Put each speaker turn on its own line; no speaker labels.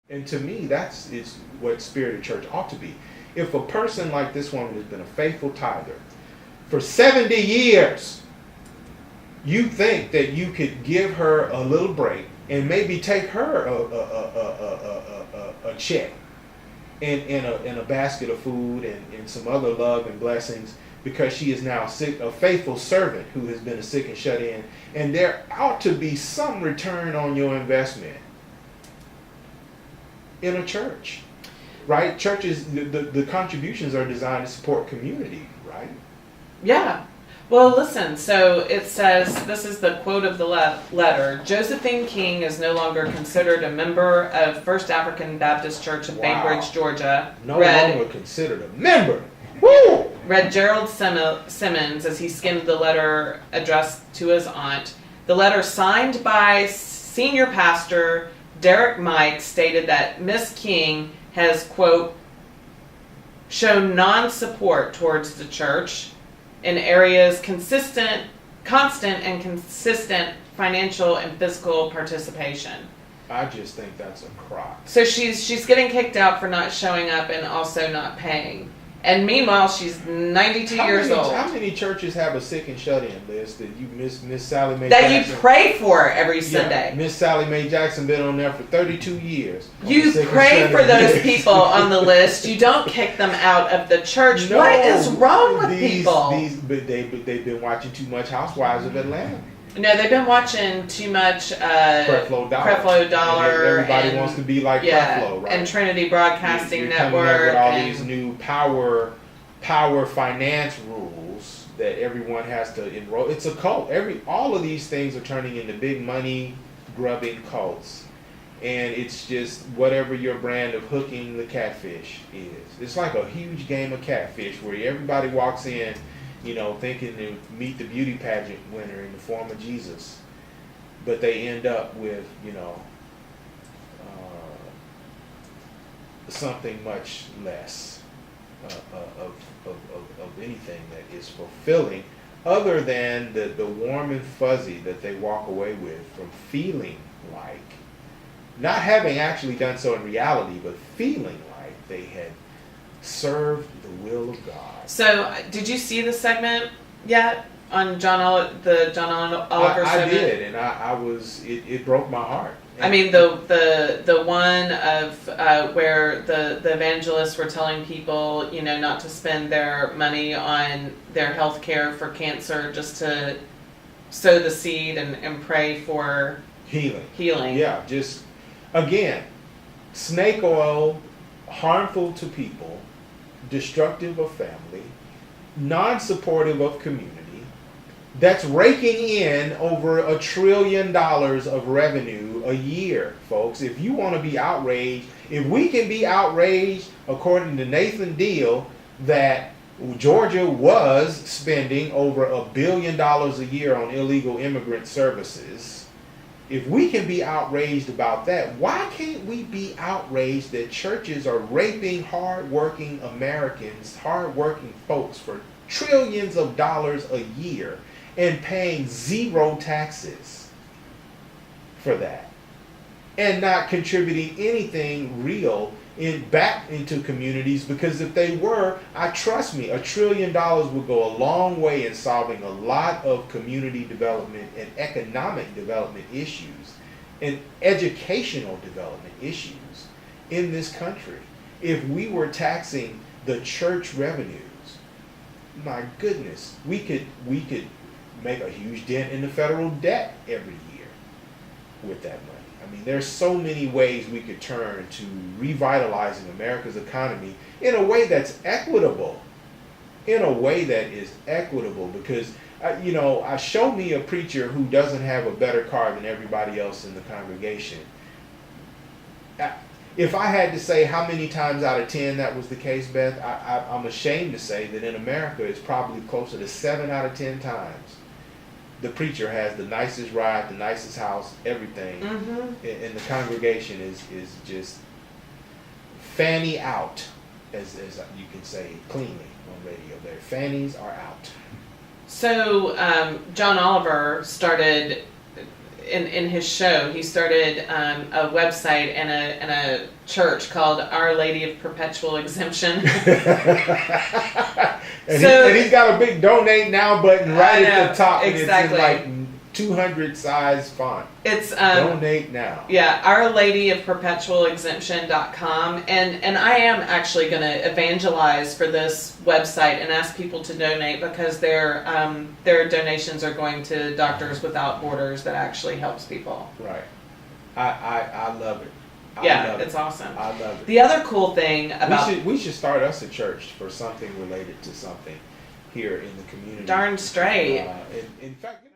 And to me, is what Spirit of Church ought to be. If a person like this woman has been a faithful tither for 70 years, you think that you could give her a little break and maybe take her a check and a basket of food and some other love and blessings, because she is now a faithful servant who has been a sick and shut in, and there ought to be some return on your investment in a church, right? Churches, the contributions are designed to support community, right?
Yeah. Well, listen, so it says, this is the quote of the letter: Josephine King is no longer considered a member of First African Baptist Church of Bainbridge, Georgia.
No longer considered a member. Woo!
Read Gerald Simmons as he skimmed the letter addressed to his aunt. The letter, signed by senior pastor Derek Mike, stated that Miss King has, quote, shown non-support towards the church in areas constant and consistent financial and physical participation.
I just think that's a crock.
So she's getting kicked out for not showing up and also not paying. And meanwhile, she's 92 years old.
How many churches have a sick and shut-in list that you Miss Sally Mae
that
Jackson,
you pray for every Sunday?
Miss Sally Mae Jackson been on there for 32 years.
You pray for those people on the list. You don't kick them out of the church. No, what is wrong with people?
They've been watching too much Housewives of Atlanta.
No, they've been watching too much
Creflo Dollar. Everybody wants to be like Creflo, right?
And Trinity Broadcasting
you're
Network.
Coming up with all these new power finance rules that everyone has to enroll. It's a cult. All of these things are turning into big money grubbing cults. And it's just whatever your brand of hooking the catfish is. It's like a huge game of catfish where everybody walks in, thinking to meet the beauty pageant winner in the form of Jesus, but they end up with, something much less of anything that is fulfilling, other than the warm and fuzzy that they walk away with from feeling like, not having actually done so in reality, but feeling like they had served the will of God.
So, did you see the segment yet on the John Oliver segment?
I did, and I was. It broke my heart.
I mean, the one of where the evangelists were telling people, not to spend their money on their health care for cancer, just to sow the seed and pray for healing. Yeah, just again, snake oil, harmful to people, destructive of family, non-supportive of community, that's raking in over $1 trillion of revenue a year, folks. If you want to be outraged, if we can be outraged, according to Nathan Deal, that Georgia was spending over $1 billion a year on illegal immigrant services, if we can be outraged about that, why can't we be outraged that churches are raping hard-working Americans, hard-working folks for trillions of dollars a year and paying zero taxes for that and not contributing anything real back into communities? Because if they were, trust me, $1 trillion would go a long way in solving a lot of community development and economic development issues and educational development issues in this country. If we were taxing the church revenues, my goodness, we could make a huge dent in the federal debt every year with that money. I mean, there's so many ways we could turn to revitalizing America's economy in a way that's equitable. Because, show me a preacher who doesn't have a better car than everybody else in the congregation. If I had to say how many times out of 10 that was the case, Beth, I'm ashamed to say that in America it's probably closer to 7 out of 10 times. The preacher has the nicest ride, the nicest house, everything, and the congregation is just fanny out, as you can say cleanly on radio. Their fannies are out. So John Oliver started in his show, he started a website and a church called Our Lady of Perpetual Exemption.
And he's got a big donate now button right at the top.
Exactly.
And it's in like 200 size font.
It's
donate now.
Yeah, Our Lady of Perpetual Exemption.com, and I am actually going to evangelize for this website and ask people to donate, because their donations are going to Doctors Without Borders that actually helps people.
Right. I love it.
It's awesome.
I love it.
The other cool thing about
we should start us a church for something related to something here in the community.
Darn straight.
In fact.